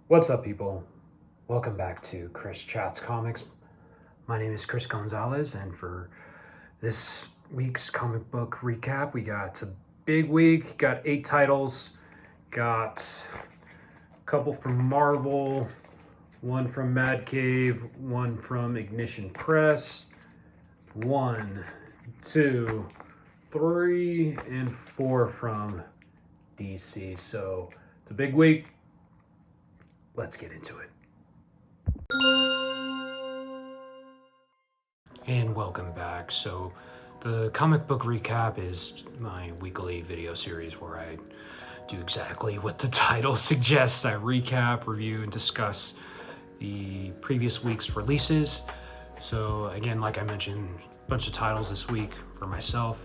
What's up, people? Welcome back to Chris Chats Comics. My name is Chris Gonzalez, and for this week's comic book recap, it's a big week. Got 8 titles. Got a couple from Marvel, one from Mad Cave, one from Ignition Press, 1, 2, 3, and 4 from DC. So it's a big week. Let's get into it. And welcome back. So the comic book recap is my weekly video series where I do exactly what the title suggests. I recap, review, and discuss the previous week's releases. So again, like I mentioned, a bunch of titles this week for myself.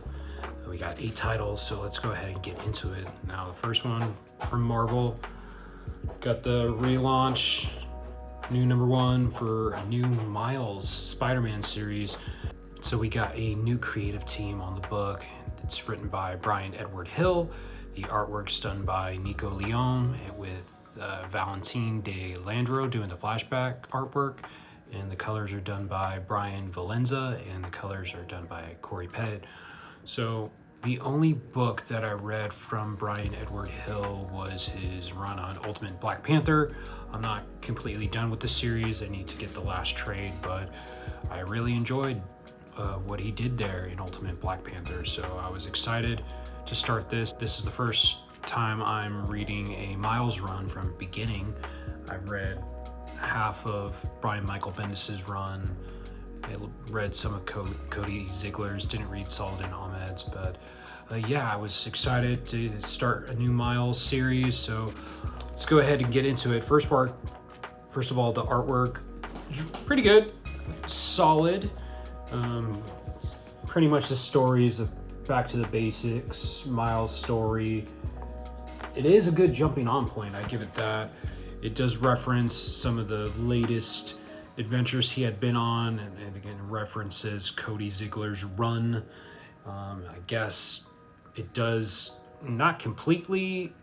We got 8 titles, so let's go ahead and get into it. Now, the first one from Marvel, got the relaunch, new #1 for a new Miles Spider-Man series. So we got a new creative team on the book. It's written by Brian Edward Hill. The artwork's done by Nico Leone with Valentin de Landro doing the flashback artwork. And the colors are done by Brian Valenza, and the colors are done by Corey Pettit. So the only book that I read from Brian Edward Hill was his run on Ultimate Black Panther. I'm not completely done with the series. I need to get the last trade, but I really enjoyed what he did there in Ultimate Black Panther. So I was excited to start this. This is the first time I'm reading a Miles run from beginning. I've read half of Brian Michael Bendis' run. I read some of Cody Ziegler's, didn't read Saladin Ahmed's, but yeah, I was excited to start a new Miles series, so let's go ahead and get into it. First of all, the artwork is pretty good, solid. Pretty much the story is back to the basics, Miles' story. It is a good jumping on point, I give it that. It does reference some of the latest adventures he had been on, and again references Cody Ziegler's run. I guess it does not completely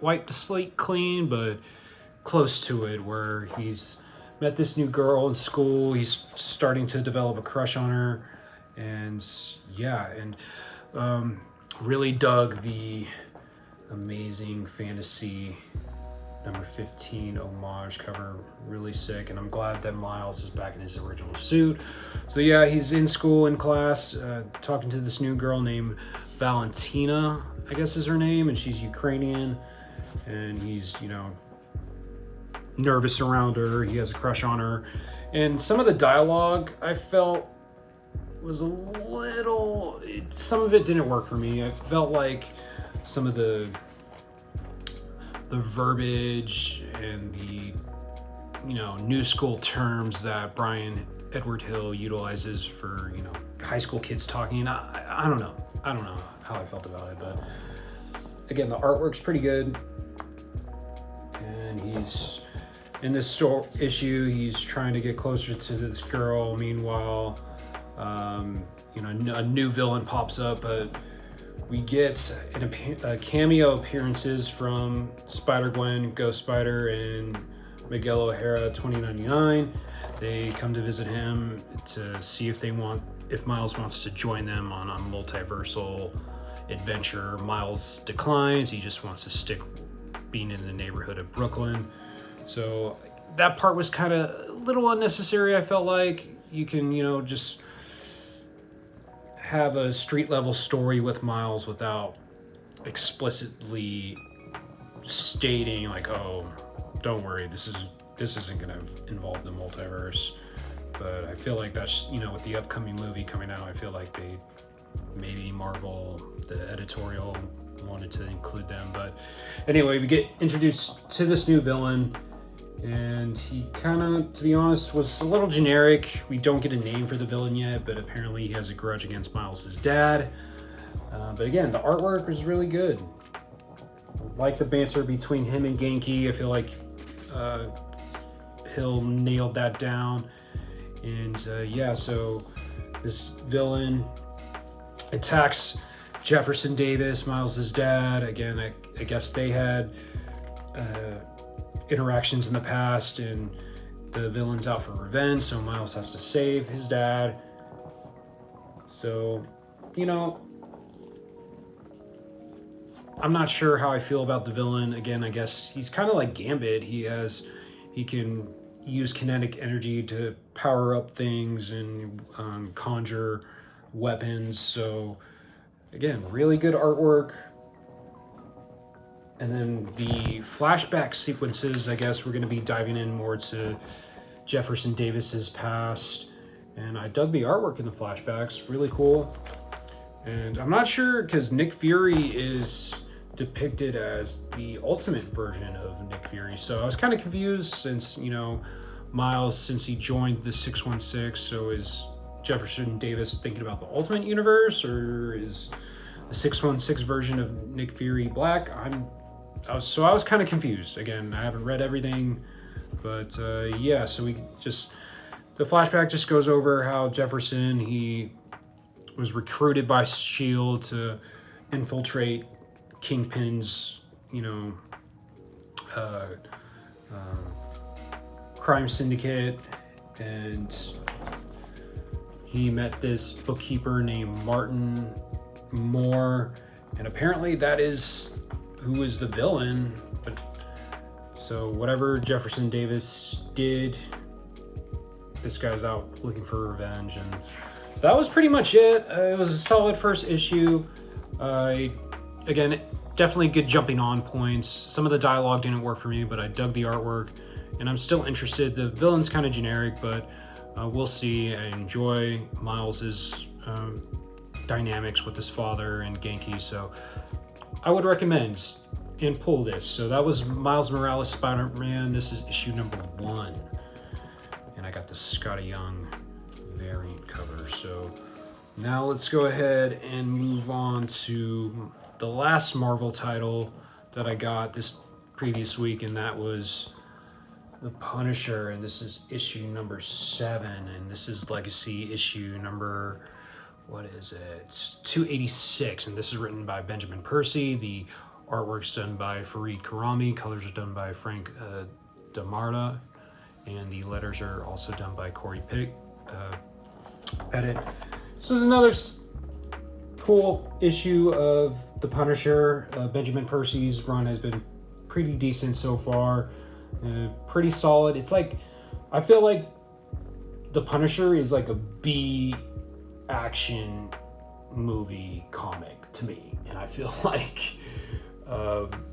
wipe the slate clean, but close to it, where he's met this new girl in school, he's starting to develop a crush on her, and really dug the Amazing Fantasy #15 homage cover, really sick, and I'm glad that Miles is back in his original suit. So yeah, he's in school, in class, talking to this new girl named Valentina, I guess is her name, and she's Ukrainian, and he's, nervous around her, he has a crush on her, and some of the dialogue I felt was some of it didn't work for me. I felt like some of the verbiage and the new school terms that Brian Edward Hill utilizes for high school kids talking. I don't know how I felt about it, but again, the artwork's pretty good, and he's in this issue, he's trying to get closer to this girl. Meanwhile, a new villain pops up, but we get cameo appearances from Spider-Gwen, Ghost Spider, and Miguel O'Hara 2099. They come to visit him to see if Miles wants to join them on a multiversal adventure. Miles declines. He just wants to stick being in the neighborhood of Brooklyn. So that part was kind of a little unnecessary. I felt like you can, just have a street level story with Miles without explicitly stating like, oh, don't worry, this isn't going to involve the multiverse. But I feel like that's, with the upcoming movie coming out, I feel like maybe Marvel, the editorial, wanted to include them. But anyway, we get introduced to this new villain, and he kind of, to be honest, was a little generic. We don't get a name for the villain yet, but apparently he has a grudge against Miles' dad. But again, the artwork was really good. I like the banter between him and Genki. I feel like Hill nailed that down. And so this villain attacks Jefferson Davis, Miles' dad. Again, I guess they had interactions in the past, and the villain's out for revenge, so Miles has to save his dad. So, you know, I'm not sure how I feel about the villain. Again, I guess he's kind of like Gambit. He can use kinetic energy to power up things and conjure weapons. So again, really good artwork. And then the flashback sequences, I guess we're going to be diving in more to Jefferson Davis's past. And I dug the artwork in the flashbacks, really cool. And I'm not sure, because Nick Fury is depicted as the ultimate version of Nick Fury. So I was kind of confused since, you know, Miles, since he joined the 616, so is Jefferson Davis thinking about the ultimate universe, or is the 616 version of Nick Fury black? I was kind of confused. Again, I haven't read everything, but yeah, so the flashback just goes over how Jefferson, he was recruited by S.H.I.E.L.D. to infiltrate Kingpin's, you know, crime syndicate, and he met this bookkeeper named Martin Moore, and apparently that is who is the villain. But so whatever Jefferson Davis did, this guy's out looking for revenge, and that was pretty much it. It was a solid first issue. Again, definitely good jumping on points. Some of the dialogue didn't work for me, but I dug the artwork, and I'm still interested. The villain's kind of generic, but we'll see. I enjoy Miles's dynamics with his father and Genki, so I would recommend and pull this. So that was Miles Morales Spider-Man. This is issue number 1, and I got the Scotty Young variant cover. So now let's go ahead and move on to the last Marvel title that I got this previous week, and that was The Punisher, and this is issue number 7, and this is Legacy issue number, what is it, 286, and this is written by Benjamin Percy. The artwork's done by Fareed Karami, colors are done by Frank Damarda, and the letters are also done by Corey Pettit. So this is another cool issue of The Punisher. Benjamin Percy's run has been pretty decent so far, pretty solid. It's like, I feel like The Punisher is like a B action movie comic to me, and I feel like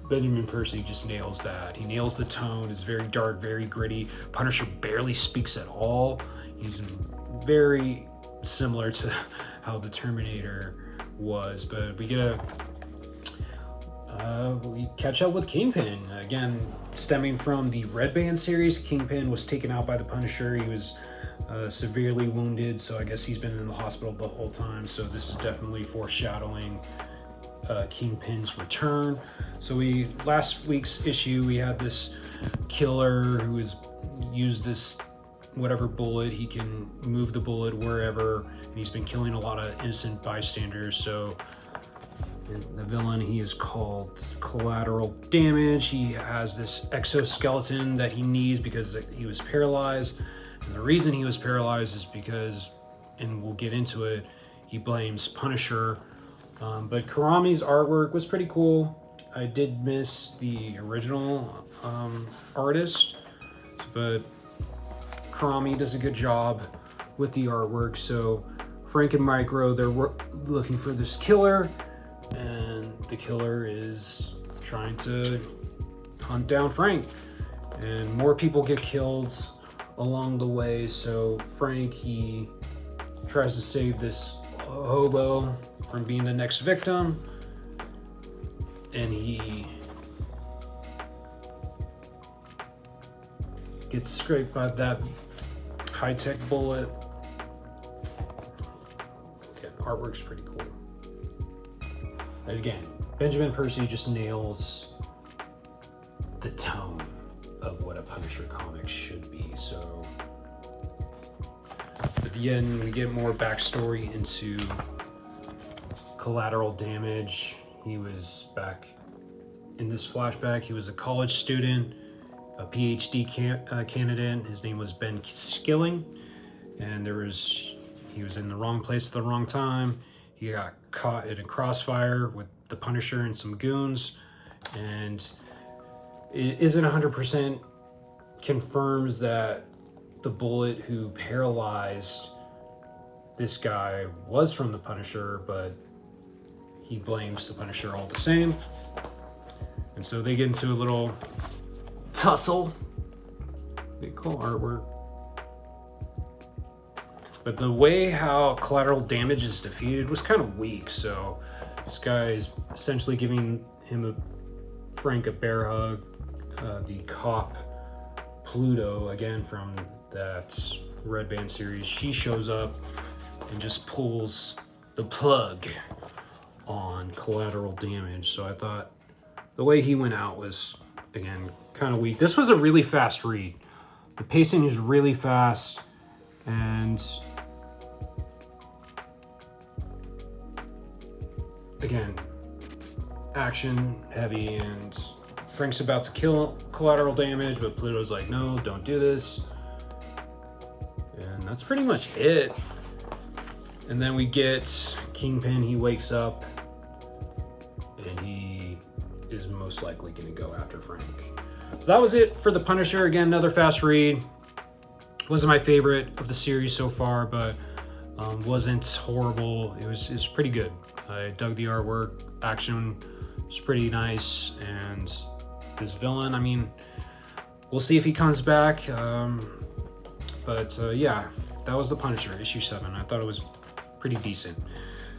Benjamin Percy just nails that. He nails the tone. It's very dark, very gritty. Punisher barely speaks at all. He's very similar to how the Terminator was, but we catch up with Kingpin again, stemming from the Red Band series. Kingpin was taken out by the Punisher. He was severely wounded, so I guess he's been in the hospital the whole time. So this is definitely foreshadowing Kingpin's return. So last week's issue, we had this killer who has used this whatever bullet, he can move the bullet wherever, and he's been killing a lot of innocent bystanders. So the villain, he is called Collateral Damage. He has this exoskeleton that he needs because he was paralyzed, and the reason he was paralyzed is because, and we'll get into it, he blames Punisher. But Karami's artwork was pretty cool. I did miss the original artist, but Karami does a good job with the artwork. So Frank and Micro, they're looking for this killer, and the killer is trying to hunt down Frank, and more people get killed along the way. So Frank, he tries to save this hobo from being the next victim, and he gets scraped by that high-tech bullet. Again, artwork's pretty cool. And again, Benjamin Percy just nails the tone of what a Punisher comic should be. So at the end, we get more backstory into Collateral Damage. He was back in this flashback. He was a college student. a PhD candidate. His name was Ben Skilling, and he was in the wrong place at the wrong time. He got caught in a crossfire with the Punisher and some goons, and it isn't 100% confirms that the bullet who paralyzed this guy was from the Punisher, but he blames the Punisher all the same. And so they get into a little tussle. They call artwork. But the way how collateral damage is defeated was kind of weak. So this guy is essentially giving Frank a bear hug. The cop Pluto, again from that Red Band series, she shows up and just pulls the plug on collateral damage. So I thought the way he went out was, again, kind of weak. This was a really fast read. The pacing is really fast, and again, action heavy, and Frank's about to kill collateral damage, but Pluto's like, no, don't do this. And that's pretty much it. And then we get Kingpin. He wakes up and he is most likely going to go after Frank. So that was it for the Punisher. Again, another fast read. Wasn't my favorite of the series so far, but wasn't horrible. It was pretty good. I dug the artwork. Action was pretty nice, and this villain, I mean, we'll see if he comes back. But yeah, that was the Punisher, issue 7. I thought it was pretty decent.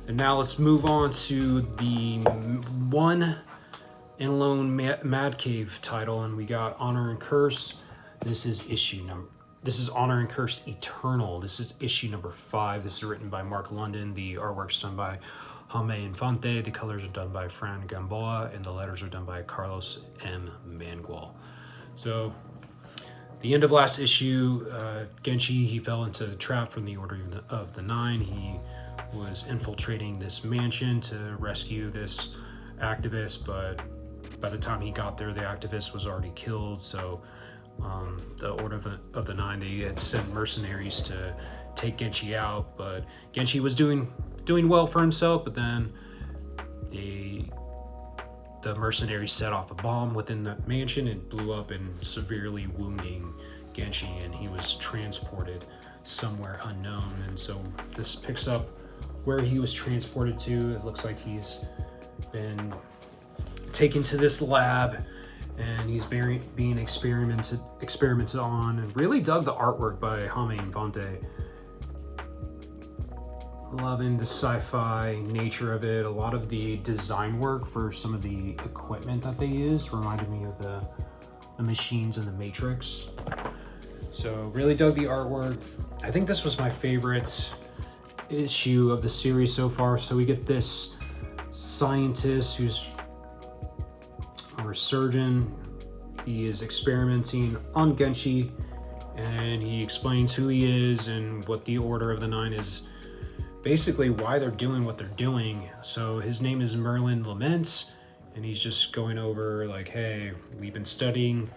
And now let's move on to the one and lone Mad Cave title, and we got Honor and Curse. This is Honor and Curse Eternal. This is issue number 5. This is written by Mark London. The artwork's done by Jaime Infante. The colors are done by Fran Gamboa, and the letters are done by Carlos M. Mangual. So, the end of last issue, Genshi, he fell into a trap from the Order of the Nine. He was infiltrating this mansion to rescue this activist, but by the time he got there, the activist was already killed. So, the Order of the Nine, they had sent mercenaries to take Genshi out, but Genshi was doing well for himself, but then the mercenaries set off a bomb within the mansion and blew up and severely wounding Genshi, and he was transported somewhere unknown. And so this picks up where he was transported to. It looks like he's been taken to this lab and he's being experimented on, and really dug the artwork by Jaime Infante. Loving the sci-fi nature of it. A lot of the design work for some of the equipment that they used reminded me of the machines in the Matrix. So really dug the artwork. I think this was my favorite issue of the series so far. So we get this scientist or surgeon. He is experimenting on Genshi, and he explains who he is and what the Order of the Nine is, basically why they're doing what they're doing. So his name is Merlin Laments, and he's just going over like, hey, we've been studying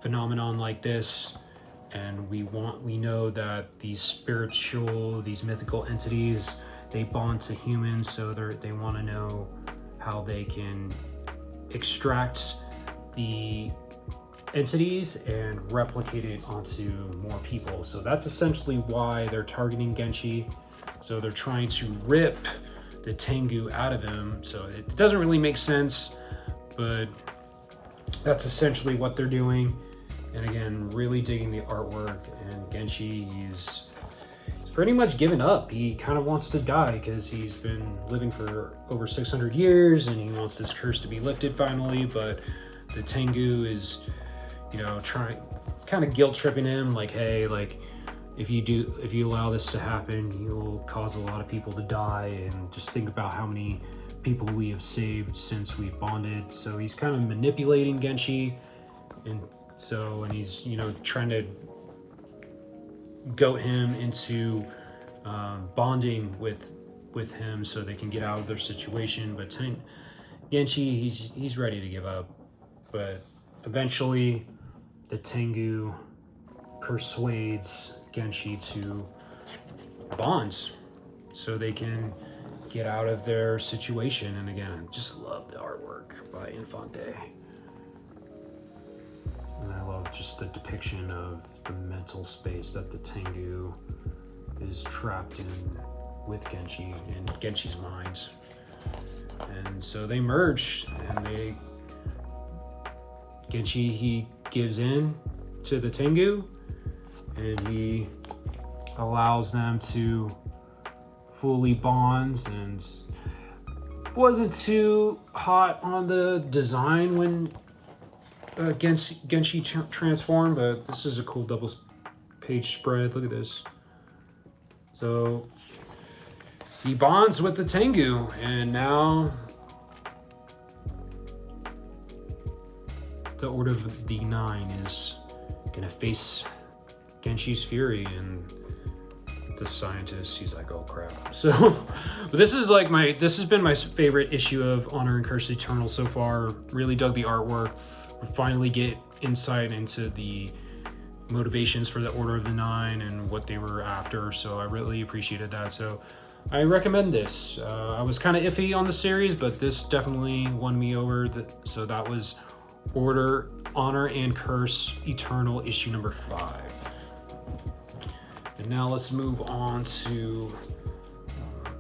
phenomenon like this, and we know that these mythical entities, they bond to humans, so they want to know how they can extract the entities and replicate it onto more people. So that's essentially why they're targeting Genshi. So they're trying to rip the Tengu out of him. So it doesn't really make sense, but that's essentially what they're doing. And again, really digging the artwork. And Genshi, he's pretty much given up. He kind of wants to die because he's been living for over 600 years and he wants this curse to be lifted finally. But the Tengu is, trying, kind of guilt tripping him, like, hey, like, if you allow this to happen, you'll cause a lot of people to die, and just think about how many people we have saved since we've bonded. So he's kind of manipulating Genshi, and he's trying to goat him into bonding with him so they can get out of their situation. But Genshi, he's ready to give up, but eventually the Tengu persuades Genshi to bonds so they can get out of their situation. And again, I just love the artwork by Infante. And I love just the depiction of the mental space that the Tengu is trapped in with Genshi, in Genshi's minds. And so they merge, and Genshi, he gives in to the Tengu, and he allows them to fully bond, and wasn't too hot on the design when Genshi transformed, but this is a cool double page spread. Look at this. So he bonds with the Tengu, and now the Order of the Nine is gonna face Genshi's fury. And the scientist, he's like, oh crap. So this has been my favorite issue of Honor and Curse Eternal so far. Really dug the artwork. We finally get insight into the motivations for the Order of the Nine and what they were after, so I really appreciated that. So I recommend this. I was kind of iffy on the series, but this definitely won me over. So that was Honor and Curse Eternal issue number 5. And now let's move on to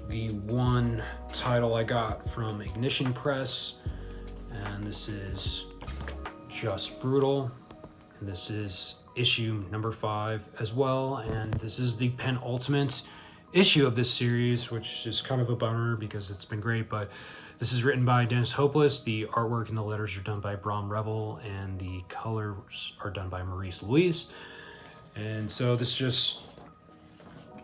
the one title I got from Ignition Press, and this is Just Brutal, and this is issue number 5 as well, and this is the penultimate issue of this series, which is kind of a bummer because it's been great. But this is written by Dennis Hopeless. The artwork and the letters are done by Bram Revel, and the colors are done by Maurice Louise. And so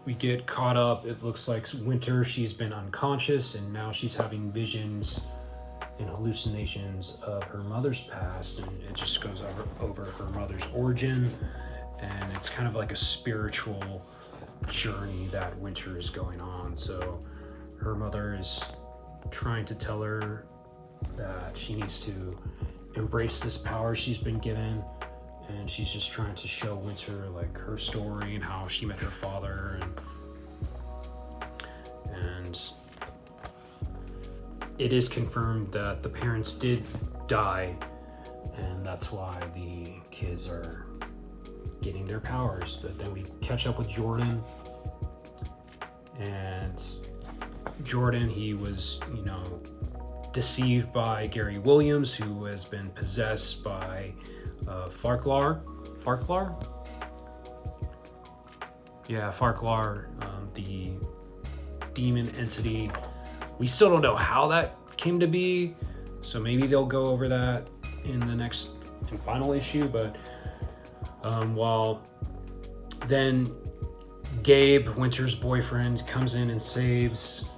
we get caught up. It looks like Winter, she's been unconscious, and now she's having visions and hallucinations of her mother's past, and it just goes over her mother's origin, and it's kind of like a spiritual journey that Winter is going on. So her mother is trying to tell her that she needs to embrace this power she's been given, and she's just trying to show Winter like her story and how she met her father, and it is confirmed that the parents did die, and that's why the kids are getting their powers. But then we catch up with Jordan, and Jordan, he was, deceived by Gary Williams, who has been possessed by Farquhar? Yeah, Farquhar, the demon entity. We still don't know how that came to be, so maybe they'll go over that in the next and final issue. But while then Gabe, Winter's boyfriend, comes in and saves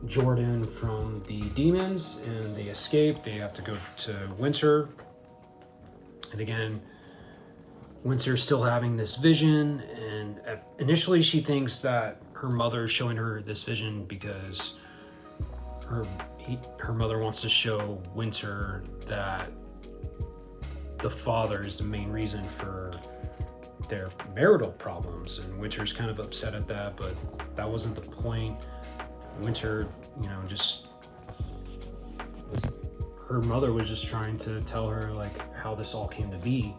Jordan from the demons, and they escape. They have to go to Winter, and again, Winter's still having this vision, and initially she thinks that her mother is showing her this vision because her mother wants to show Winter that the father is the main reason for their marital problems, and Winter's kind of upset at that, but that wasn't the point. Winter, her mother was just trying to tell her like how this all came to be,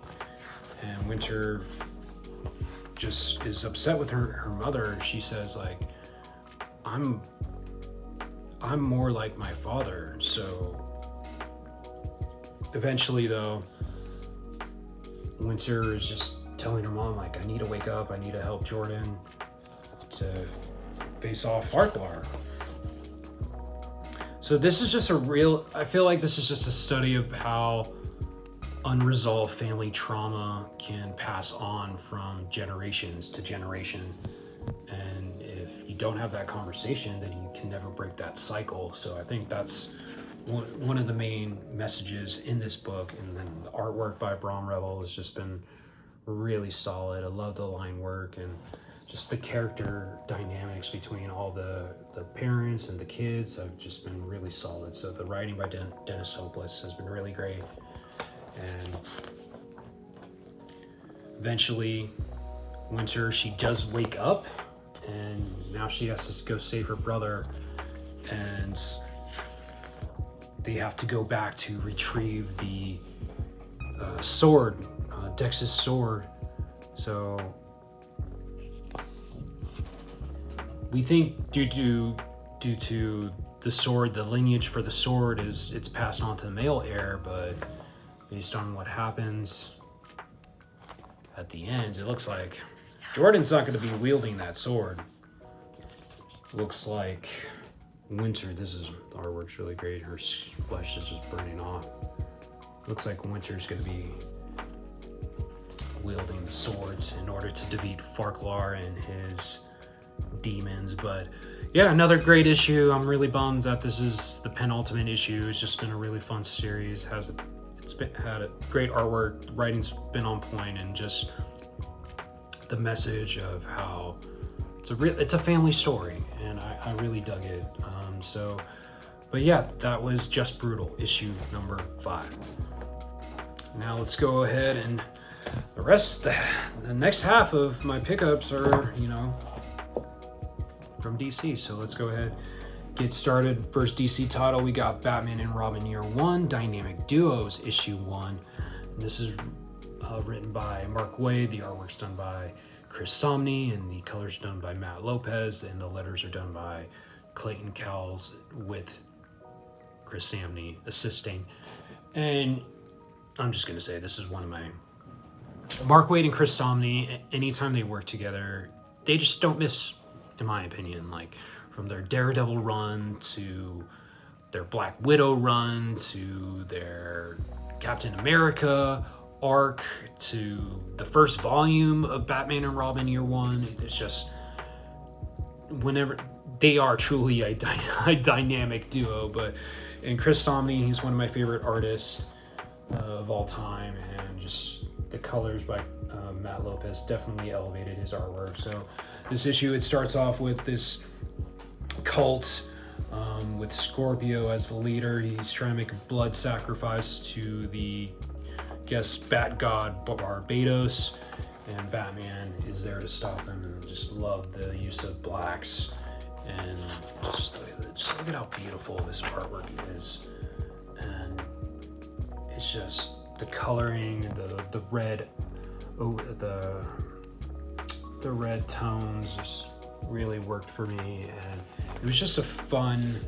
and Winter just is upset with her mother. She says like, I'm more like my father. So eventually though, Winter is just telling her mom like, I need to wake up, I need to help Jordan to face off Farquhar. So this is just I feel like this is just a study of how unresolved family trauma can pass on from generations to generation. And if you don't have that conversation, then you can never break that cycle. So I think that's one of the main messages in this book. And then the artwork by Bram Revel has just been really solid. I love the line work and just the character dynamics between all the parents and the kids have just been really solid. So the writing by Dennis Hopeless has been really great. And Eventually, Winter, she does wake up, and now she has to go save her brother, and they have to go back to retrieve the sword, Dex's sword. So we think due to the sword, the lineage for the sword it's passed on to the male heir, but based on what happens at the end, it looks like Jordan's not going to be wielding that sword. Looks like Winter, this is, the artwork's really great, her flesh is just burning off. Looks like Winter's going to be wielding the swords in order to defeat Farquhar and his demons. But yeah, another great issue. I'm really bummed that this is the penultimate issue. It's just been a really fun series. Had a great artwork, writing's been on point, and just the message of how it's a family story, and I really dug it. But yeah, that was Just Brutal, issue number 5. Now let's go ahead, and the next half of my pickups are, from DC. So let's go ahead, get started. First DC title, we got Batman and Robin Year 1, Dynamic Duos, issue 1. This is written by Mark Waid, the artwork's done by Chris Samnee, and the colors done by Matt Lopez, and the letters are done by Clayton Cowles with Chris Samnee assisting. And I'm just gonna say, this is one of my Mark Waid and Chris Samnee. Anytime they work together, they just don't miss, in my opinion. Like, from their Daredevil run to their Black Widow run to their Captain America arc to the first volume of Batman and Robin Year 1, it's just, whenever they are truly a dynamic duo. And Chris Samnee, he's one of my favorite artists of all time, and just the colors by Matt Lopez definitely elevated his artwork. So this issue, it starts off with this cult with Scorpio as the leader. He's trying to make a blood sacrifice to the, bat god Barbados, and Batman is there to stop him. And just love the use of blacks, and just look at how beautiful this artwork is. And it's just the coloring, the red, the red tones just really worked for me, and it was just a fun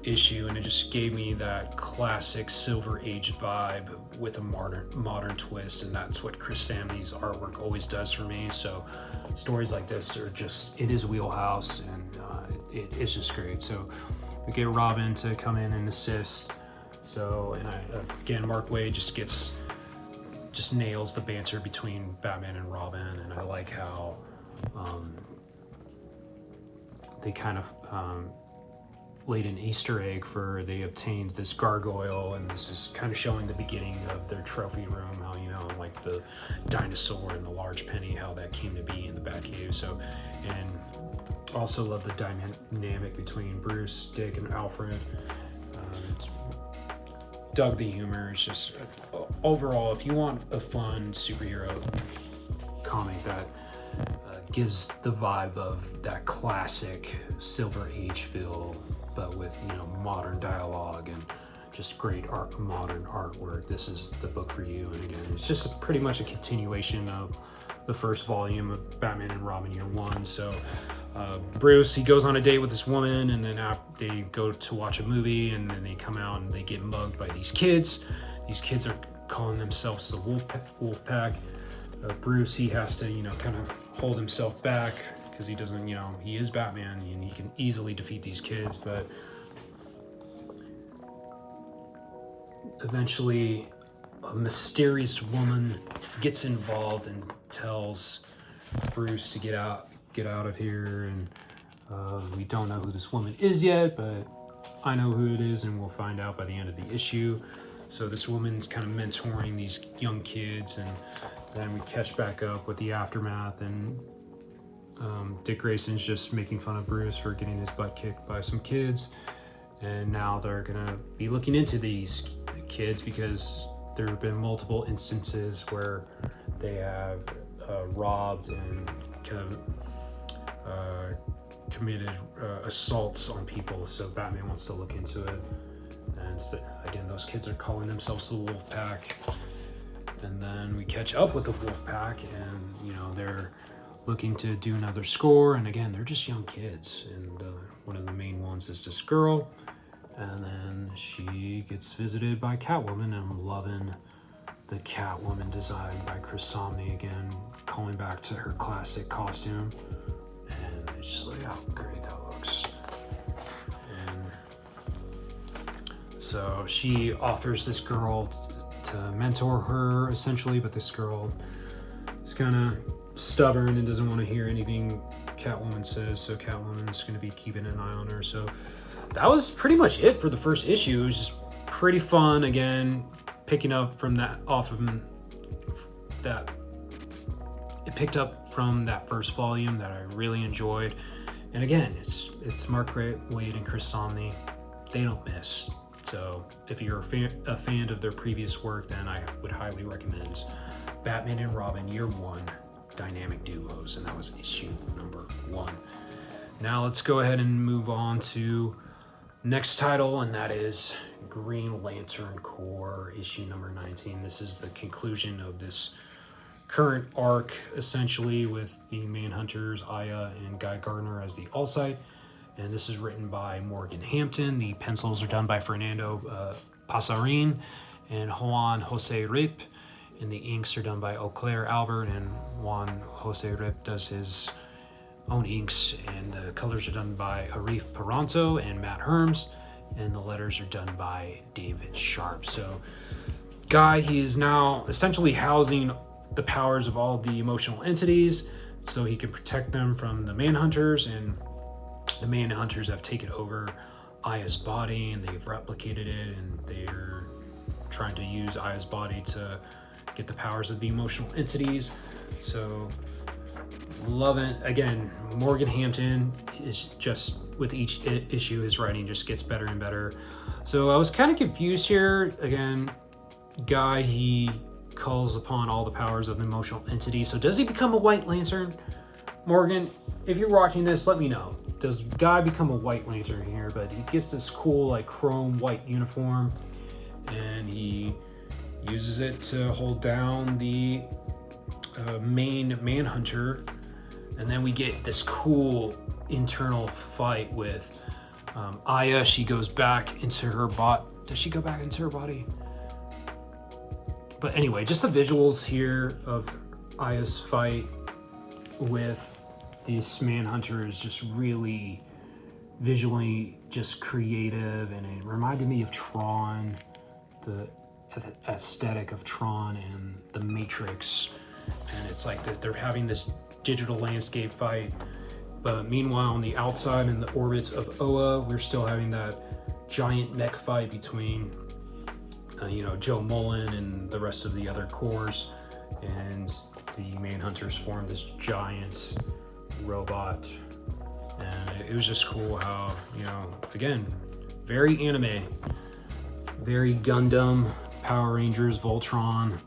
issue, and it just gave me that classic Silver Age vibe with a modern twist, and that's what Chris Samnee's artwork always does for me. So stories like this are just in his wheelhouse, and it's just great. So we get Robin to come in and assist. So, and again, Mark Waid just nails the banter between Batman and Robin, and I like how they kind of laid an Easter egg for, they obtained this gargoyle, and this is kind of showing the beginning of their trophy room, how, like the dinosaur and the large penny, how that came to be in the Batcave. So, and also love the dynamic between Bruce, Dick, and Alfred. Dug the humor. It's just, overall, if you want a fun superhero comic that gives the vibe of that classic Silver Age feel, but with modern dialogue and just great modern artwork, this is the book for you. And again, it's just pretty much a continuation of the first volume of Batman and Robin Year 1. So Bruce, he goes on a date with this woman, and then they go to watch a movie, and then they come out and they get mugged by these kids. These kids are calling themselves the Wolf Pack. Bruce, he has to kind of hold himself back, because he doesn't, he is Batman and he can easily defeat these kids. But eventually a mysterious woman gets involved and tells Bruce to get out of here, and we don't know who this woman is yet, but I know who it is, and we'll find out by the end of the issue. So this woman's kind of mentoring these young kids, and then we catch back up with the aftermath, and Dick Grayson's just making fun of Bruce for getting his butt kicked by some kids, and now they're gonna be looking into these kids because there have been multiple instances where they have robbed and kind of committed assaults on people, so Batman wants to look into it. And again, those kids are calling themselves the Wolf Pack. And then we catch up with the Wolf Pack, and you know, they're looking to do another score, and again, they're just young kids, and one of the main ones is this girl, and then she gets visited by Catwoman, and I'm loving the Catwoman design by Chris Samnee, again, calling back to her classic costume, and it's just like, how great that looks. And so she offers this girl to mentor her, essentially, but this girl is kind of stubborn and doesn't want to hear anything Catwoman says, so Catwoman's going to be keeping an eye on her. So that was pretty much it for the first issue. It was just pretty fun, again, picking up from that, it picked up from that first volume that I really enjoyed. And again, it's Mark Waid and Chris Samnee. They don't miss. So if you're a fan of their previous work, then I would highly recommend Batman and Robin Year 1 Dynamic Duos, and that was issue number 1. Now let's go ahead and move on to next title, and that is Green Lantern Corps, issue number 19. This is the conclusion of this current arc, essentially, with the Manhunters, Aya and Guy Gardner as the All-Sight. And this is written by Morgan Hampton. The pencils are done by Fernando Pasarin and Juan Jose Rip. And the inks are done by Auclair Albert, and Juan Jose Rip does his own inks. And the colors are done by Arif Paranto and Matt Herms. And the letters are done by David Sharp. So Guy, he is now essentially housing the powers of all the emotional entities so he can protect them from the Manhunters, and the Manhunters have taken over Aya's body and they've replicated it, and they're trying to use Aya's body to get the powers of the emotional entities. So love it. Again, Morgan Hampton is just, with each issue, his writing just gets better and better. So I was kind of confused here. Again, Guy, he calls upon all the powers of the emotional entity. So does he become a White Lantern? Morgan, if you're watching this, let me know. Does Guy become a White Lantern here? But he gets this cool, like, chrome white uniform, and he uses it to hold down the main Manhunter. And then we get this cool internal fight with Aya. She goes back into her Does she go back into her body? But anyway, just the visuals here of Aya's fight with this Manhunter is just really visually just creative, and it reminded me of Tron, the aesthetic of Tron and the Matrix. And it's like that they're having this digital landscape fight, but meanwhile on the outside in the orbit of Oa, we're still having that giant mech fight between Joe Mullen and the rest of the other cores, and the Manhunters form this giant robot. And it was just cool how, again, very anime, very Gundam, Power Rangers, Voltron,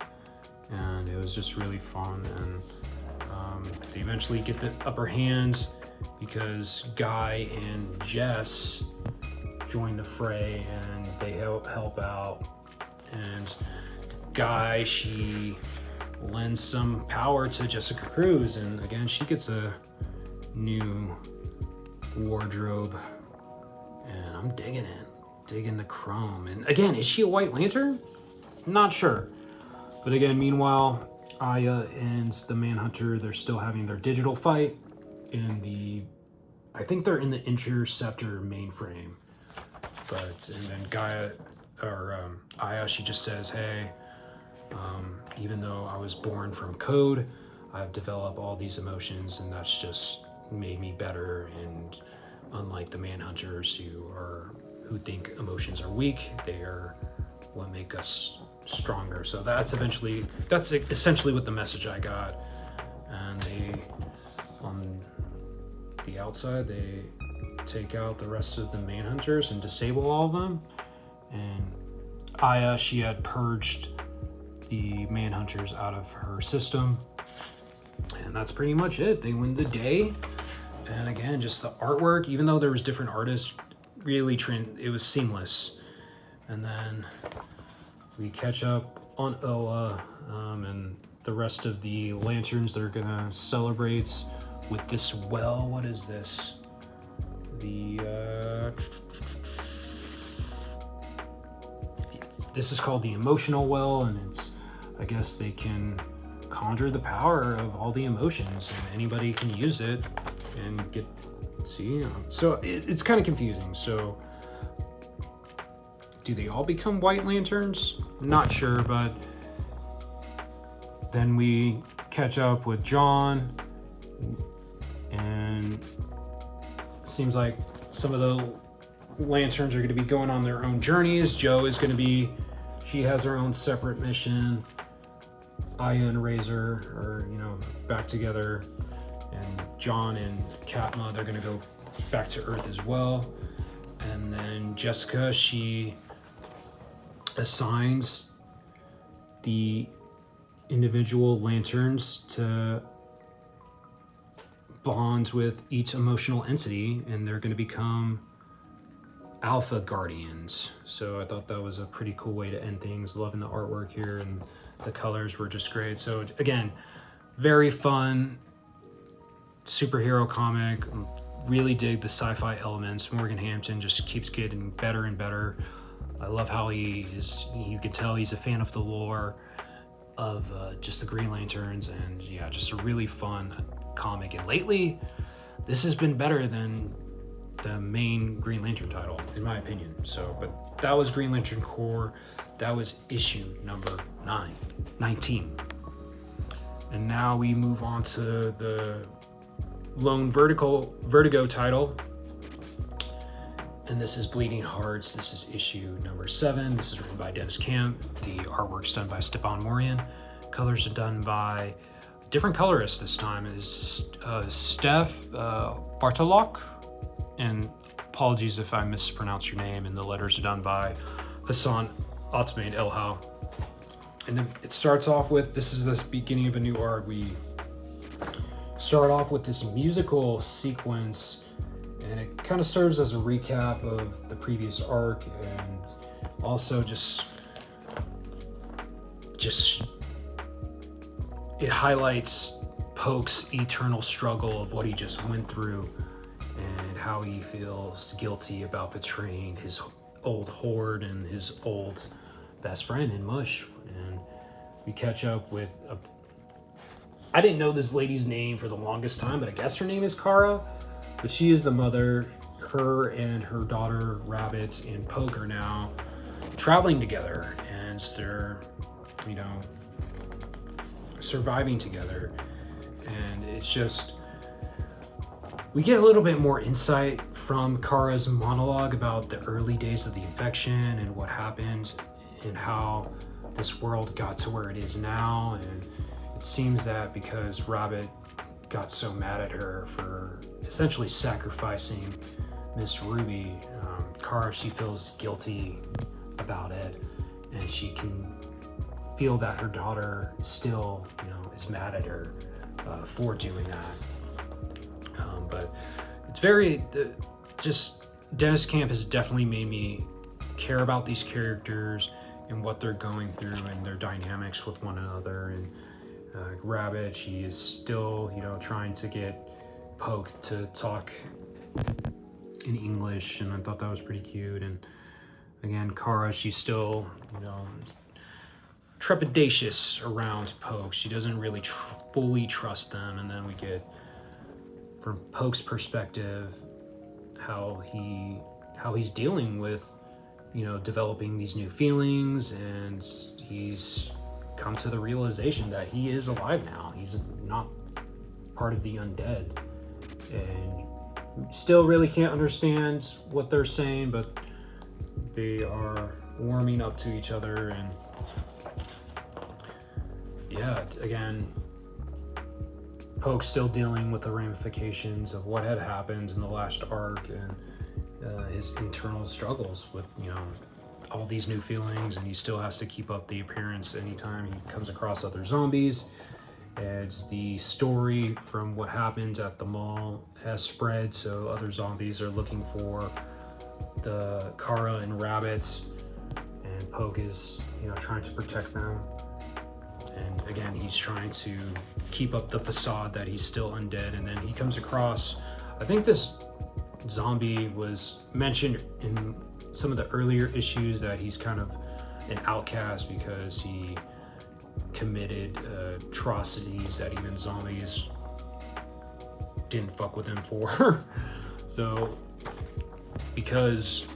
and it was just really fun. And they eventually get the upper hand because Guy and Jess join the fray, and they help out. And Guy, she lends some power to Jessica Cruz, and again, she gets a new wardrobe, and I'm digging the chrome. And again, is she a White Lantern? Not sure. But again, meanwhile, Aya and the Manhunter, they're still having their digital fight in I think they're in the Interceptor mainframe. And then Aya, she just says, hey, even though I was born from code, I've developed all these emotions, and that's just made me better. And unlike the Manhunters who think emotions are weak, they are what make us stronger. So that's essentially what the message I got. And on the outside, they take out the rest of the Manhunters and disable all of them. And Aya, she had purged the Manhunters out of her system, And that's pretty much it. They win the day. And again, just the artwork, even though there was different artists, really it was seamless. And then we catch up on Oa, and the rest of the lanterns they're gonna celebrate with this well. What is this? This is called the emotional well, and it's, I guess they can conjure the power of all the emotions, and anybody can use it and so it's kind of confusing. So do they all become white lanterns? Not sure, but then we catch up with John, and seems like some of the lanterns are going to be going on their own journeys. Jo is going to be, she has her own separate mission. Aya and Razor are, back together, and John and Katma, they're going to go back to Earth as well. And then Jessica, she assigns the individual lanterns to bond with each emotional entity, and they're going to become Alpha Guardians. So I thought that was a pretty cool way to end things. Loving the artwork here, and the colors were just great. So again, very fun superhero comic. Really dig the sci-fi elements. Morgan Hampton just keeps getting better and better. I love how you can tell he's a fan of the lore of just the Green Lanterns, and yeah, just a really fun comic. And lately, this has been better than the main Green Lantern title, in my opinion. So, but that was Green Lantern Corps. That was issue number 19. And now we move on to the lone Vertigo title. And this is Bleeding Hearts. This is issue number 7. This is written by Dennis Camp. The artwork's done by Stepan Morian. Colors are done by a different colorist this time. It is Steph Bartolok. And apologies if I mispronounce your name. And the letters are done by Hassan Otsmane Elhau. And then it starts off with, this is the beginning of a new arc. We start off with this musical sequence, and it kind of serves as a recap of the previous arc, and also just it highlights Poke's eternal struggle of what he just went through and how he feels guilty about betraying his old horde and his old best friend in Mush. And we catch up with I didn't know this lady's name for the longest time, but I guess her name is Kara. But she is the mother. Her and her daughter Rabbit and Poke are now traveling together, and they're surviving together. And it's just, we get a little bit more insight from Kara's monologue about the early days of the infection and what happened and how this world got to where it is now. And it seems that because Rabbit got so mad at her for essentially sacrificing Miss Ruby, Kara, she feels guilty about it, and she can feel that her daughter still, is mad at her for doing that. But it's very, just Dennis Camp has definitely made me care about these characters and what they're going through and their dynamics with one another. And Rabbit, she is still, trying to get Poke to talk in English, and I thought that was pretty cute. And again, Kara, she's still, trepidatious around Poke. She doesn't really fully trust them. And then we get, from Poke's perspective, how he's dealing with, developing these new feelings, and he's come to the realization that he is alive now. He's not part of the undead, and still really can't understand what they're saying, but they are warming up to each other. And yeah, again, Poke's still dealing with the ramifications of what had happened in the last arc, and his internal struggles with, all these new feelings, and he still has to keep up the appearance anytime he comes across other zombies. And the story from what happened at the mall has spread, so other zombies are looking for the Kara and Rabbits, and Poke is, trying to protect them. And again, he's trying to keep up the facade that he's still undead. And then he comes across, I think this zombie was mentioned in some of the earlier issues, that he's kind of an outcast because he committed atrocities that even zombies didn't fuck with him for. So because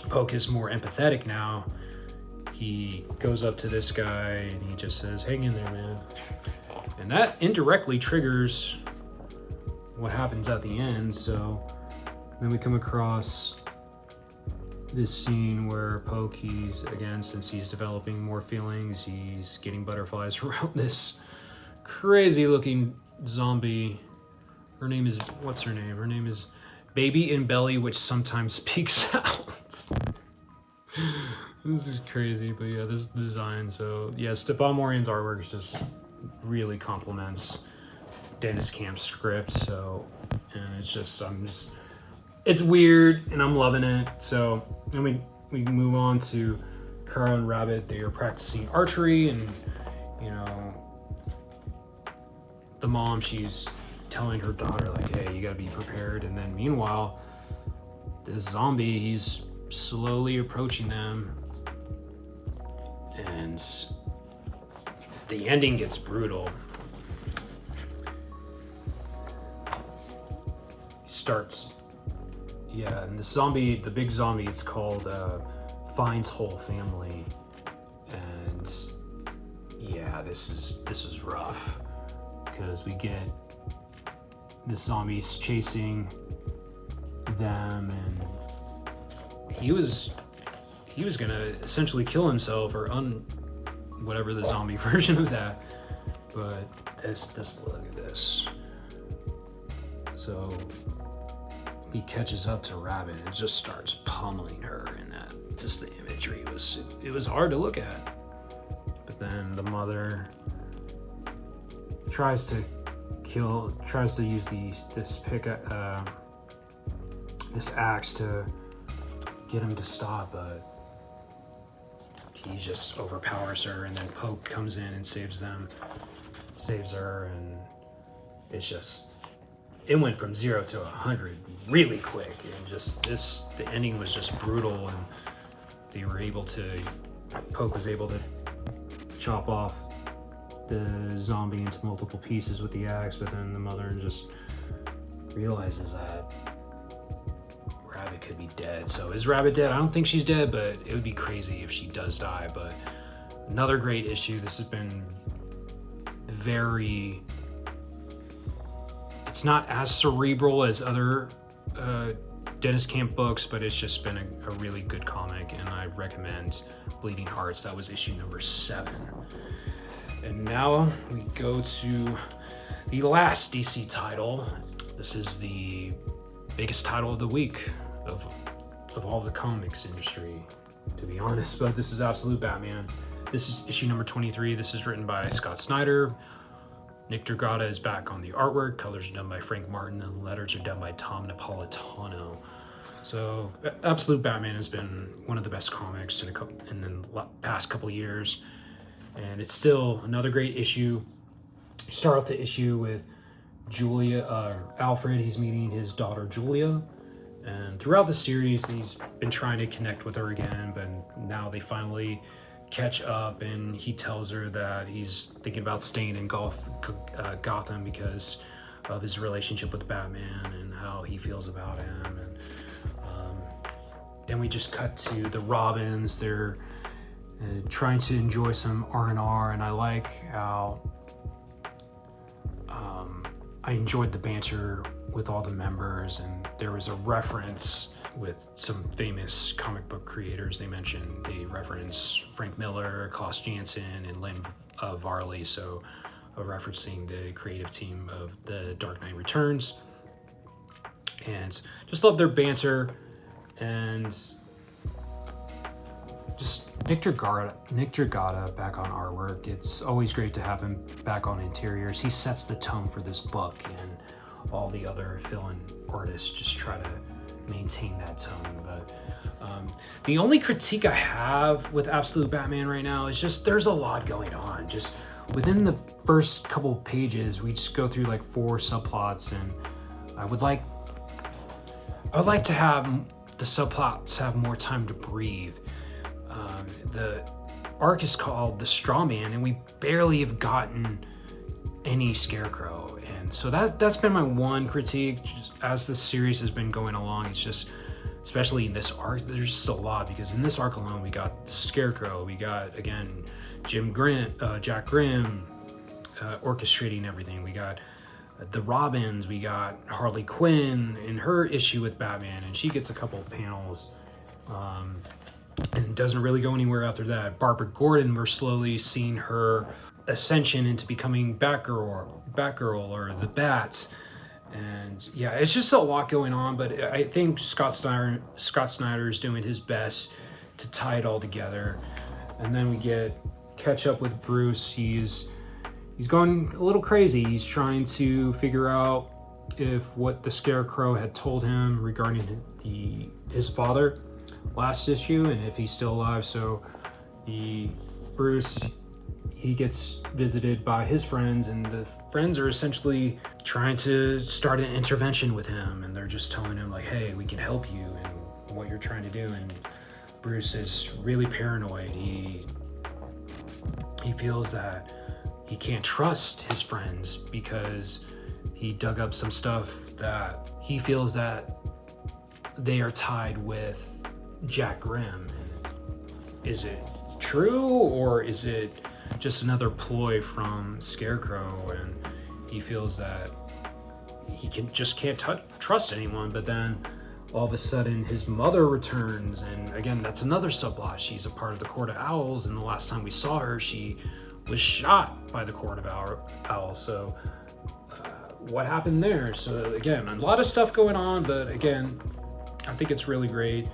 Poke is more empathetic now, he goes up to this guy and he just says, hang in there, man. And that indirectly triggers what happens at the end. So then we come across this scene where Poke, since he's developing more feelings, he's getting butterflies around this crazy looking zombie. Her name is, what's her name? Her name is Baby in Belly, which sometimes speaks out. This is crazy, but yeah, this design. So yeah, Stepan Morian's artwork is just really complements Dennis Camp's script. So, and it's weird and I'm loving it. So then we move on to Kara and Rabbit. They are practicing archery, and the mom, she's telling her daughter like, hey, you gotta be prepared. And then meanwhile, this zombie, he's slowly approaching them, and the ending gets brutal. He starts, and the big zombie, it's called Fine's whole family, and yeah, this is rough, because we get this zombie's chasing them, and he was gonna essentially kill himself, or whatever the zombie version of that. But this look at this. So he catches up to Rabbit and just starts pummeling her, and that, just the imagery it was hard to look at. But then the mother tries to use this axe to get him to stop, but he just overpowers her, and then Poke comes in and saves her, and it went from 0 to 100 really quick, and the ending was just brutal, and Poke was able to chop off the zombie into multiple pieces with the axe, but then the mother just realizes that Rabbit could be dead. So is Rabbit dead? I don't think she's dead, but it would be crazy if she does die. But another great issue. This has been it's not as cerebral as other Dennis Camp books, but it's just been a really good comic, and I recommend Bleeding Hearts. That was issue number 7. And now we go to the last DC title. This is the biggest title of the week of all the comics industry, to be honest, but this is Absolute Batman. This is issue number 23. This is written by Scott Snyder. Nick Dragotta is back on the artwork. Colors are done by Frank Martin, and letters are done by Tom Napolitano. So Absolute Batman has been one of the best comics in the past couple years, and it's still another great issue. You start off the issue with Alfred. He's meeting his daughter Julia, and throughout the series he's been trying to connect with her again, but now they finally catch up, and he tells her that he's thinking about staying in Gotham because of his relationship with Batman and how he feels about him. And then we just cut to the Robins. They're trying to enjoy some R&R, and I like how I enjoyed the banter with all the members, and there was a reference with some famous comic book creators. They reference Frank Miller, Klaus Janson, and Lynn Varley, so referencing the creative team of The Dark Knight Returns. And just love their banter, and just Nick Dragata back on artwork. It's always great to have him back on interiors. He sets the tone for this book, and all the other fill-in artists just try to maintain that tone. But the only critique I have with Absolute Batman right now is just there's a lot going on. Just within the first couple of pages, we just go through like 4 subplots, and I would like to have the subplots have more time to breathe. The arc is called The Straw Man, and we barely have gotten any Scarecrow, and so that's been my one critique just as the series has been going along. It's just, especially in this arc, there's just a lot, because in this arc alone we got the Scarecrow, we got again Jack Grimm orchestrating everything, we got the Robins, we got Harley Quinn in her issue with Batman, and she gets a couple of panels, and doesn't really go anywhere after that. Barbara Gordon, we're slowly seeing her ascension into becoming Batgirl or the Bat, and yeah, it's just a lot going on. But I think Scott Snyder is doing his best to tie it all together. And then we catch up with Bruce. He's going a little crazy. He's trying to figure out if what the Scarecrow had told him regarding his father last issue, and if he's still alive. So Bruce, he gets visited by his friends, and the friends are essentially trying to start an intervention with him, and they're just telling him like, hey, we can help you in what you're trying to do. And Bruce is really paranoid. He feels that he can't trust his friends because he dug up some stuff that he feels that they are tied with Jack Grimm. Is it true, or is it just another ploy from Scarecrow? And he feels that he can't trust anyone. But then all of a sudden his mother returns, and again, that's another subplot. She's a part of the Court of Owls, and the last time we saw her, she was shot by the Court of Owls. So what happened there? So again, a lot of stuff going on, but again, I think it's really great.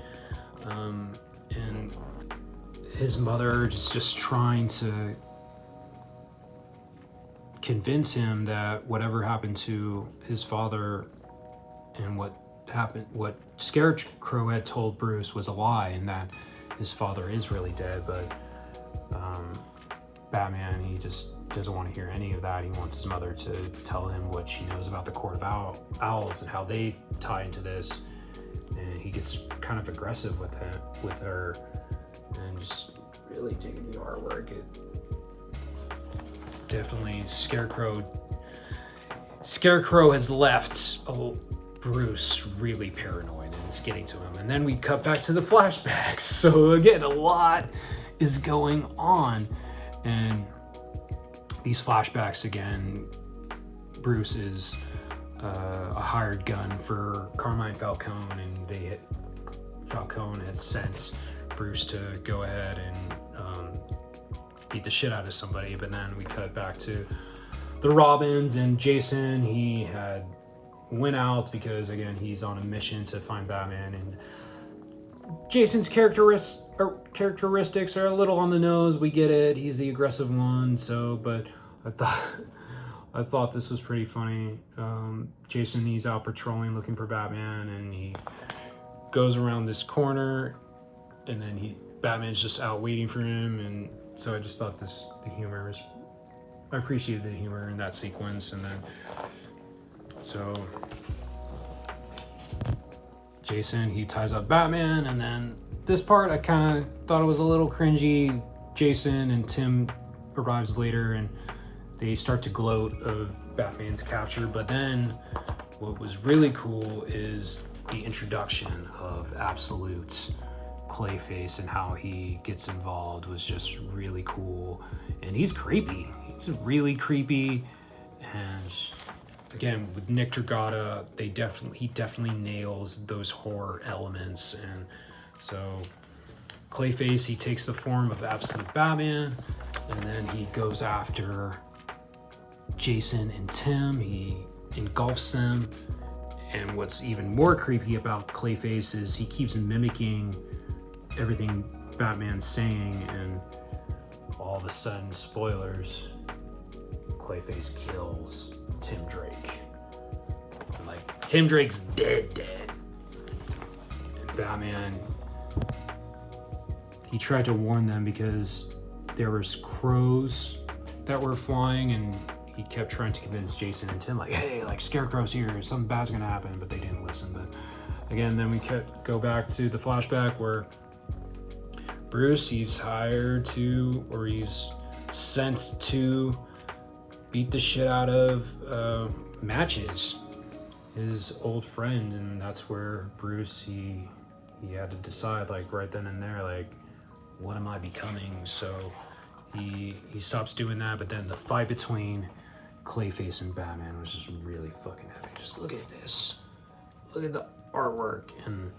And his mother is just trying to convince him that whatever happened to his father and what Scarecrow had told Bruce was a lie, and that his father is really dead. But Batman, he just doesn't want to hear any of that. He wants his mother to tell him what she knows about the Court of Owls and how they tie into this. And he gets kind of aggressive with her, and just really digging the artwork. It definitely Scarecrow has left Bruce really paranoid, and it's getting to him. And then we cut back to the flashbacks. So again, a lot is going on, and these flashbacks again, Bruce is a hired gun for Carmine Falcone, and Falcone has sent Bruce to go ahead and beat the shit out of somebody. But then we cut back to the Robins, and Jason, he had went out because again, he's on a mission to find Batman, and Jason's characteristics are a little on the nose. We get it, he's the aggressive one. So, but I thought this was pretty funny. Jason, he's out patrolling looking for Batman, and he goes around this corner, and then Batman's just out waiting for him. And so I just thought I appreciated the humor in that sequence. And then so Jason, he ties up Batman, and then this part I kind of thought it was a little cringy. Jason and Tim arrives later, and they start to gloat of Batman's capture. But then what was really cool is the introduction of Absolute Clayface, and how he gets involved was just really cool. And he's creepy. He's really creepy. And again, with Nick Dragata, he definitely nails those horror elements. And so Clayface, he takes the form of Absolute Batman, and then he goes after Jason and Tim. He engulfs them, and what's even more creepy about Clayface is he keeps mimicking everything Batman's saying, and all of a sudden, spoilers, Clayface kills Tim Drake. And like, Tim Drake's dead. And Batman, he tried to warn them because there was crows that were flying, and he kept trying to convince Jason and Tim, like, hey, like, Scarecrow's here, something bad's gonna happen, but they didn't listen. But again, then we go back to the flashback where Bruce, he's hired to, or he's sent to beat the shit out of Matches, his old friend, and that's where Bruce, he had to decide, like, right then and there, like, what am I becoming? So he stops doing that, but then the fight between Clayface and Batman was just really fucking epic. Just look at this. Look at the artwork. And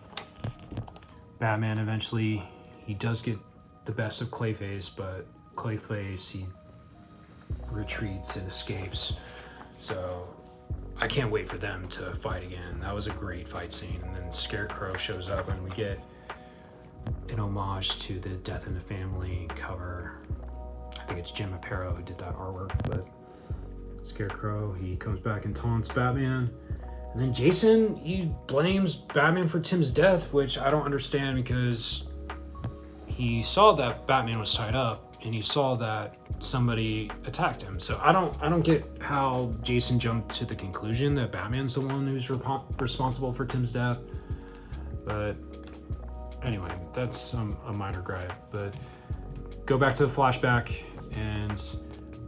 Batman eventually, he does get the best of Clayface, but Clayface, he retreats and escapes. So I can't wait for them to fight again. That was a great fight scene. And then Scarecrow shows up, and we get an homage to the Death in the Family cover. I think it's Jim Aparo who did that artwork, but Scarecrow, he comes back and taunts Batman. And then Jason, he blames Batman for Tim's death, which I don't understand, because he saw that Batman was tied up and he saw that somebody attacked him. So I don't get how Jason jumped to the conclusion that Batman's the one who's responsible for Tim's death. But anyway, that's a minor gripe. But go back to the flashback, and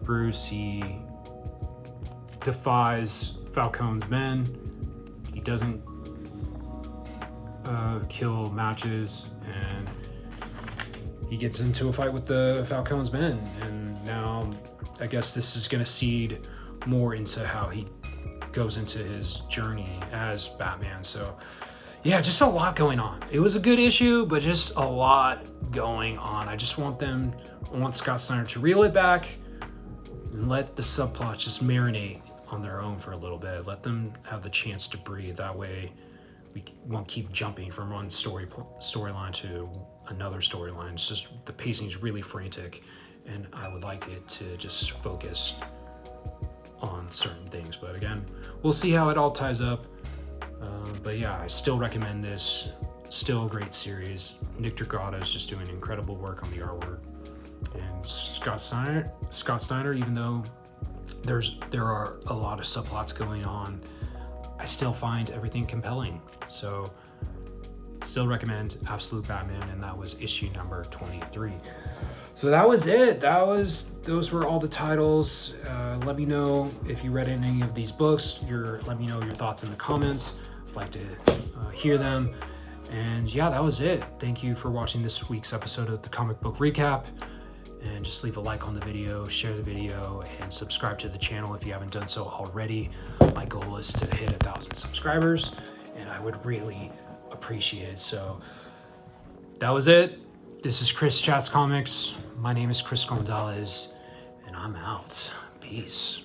Bruce, he defies Falcone's men. He doesn't kill Matches, and he gets into a fight with the Falcone's men. And now I guess this is going to seed more into how he goes into his journey as Batman. So yeah, just a lot going on. It was a good issue, but just a lot going on. I just want Scott Snyder to reel it back and let the subplots just marinate on their own for a little bit. Let them have the chance to breathe. That way we won't keep jumping from one storyline to another storyline. It's just, the pacing is really frantic, and I would like it to just focus on certain things. But again, we'll see how it all ties up. But yeah, I still recommend this. Still a great series. Nick Dragotta is just doing incredible work on the artwork. And Scott Snyder, even though there are a lot of subplots going on, I still find everything compelling. So still recommend Absolute Batman, and that was issue number 23. So that was it. Those were all the titles. Let me know if you read any of these books. Let me know your thoughts in the comments. I'd like to hear them. And yeah, that was it. Thank you for watching this week's episode of the Comic Book Recap. And just leave a like on the video, share the video, and subscribe to the channel if you haven't done so already. My goal is to hit 1,000 subscribers, and I would really appreciate it. So that was it. This is Chris Chats Comics. My name is Chris Gonzalez, and I'm out. Peace.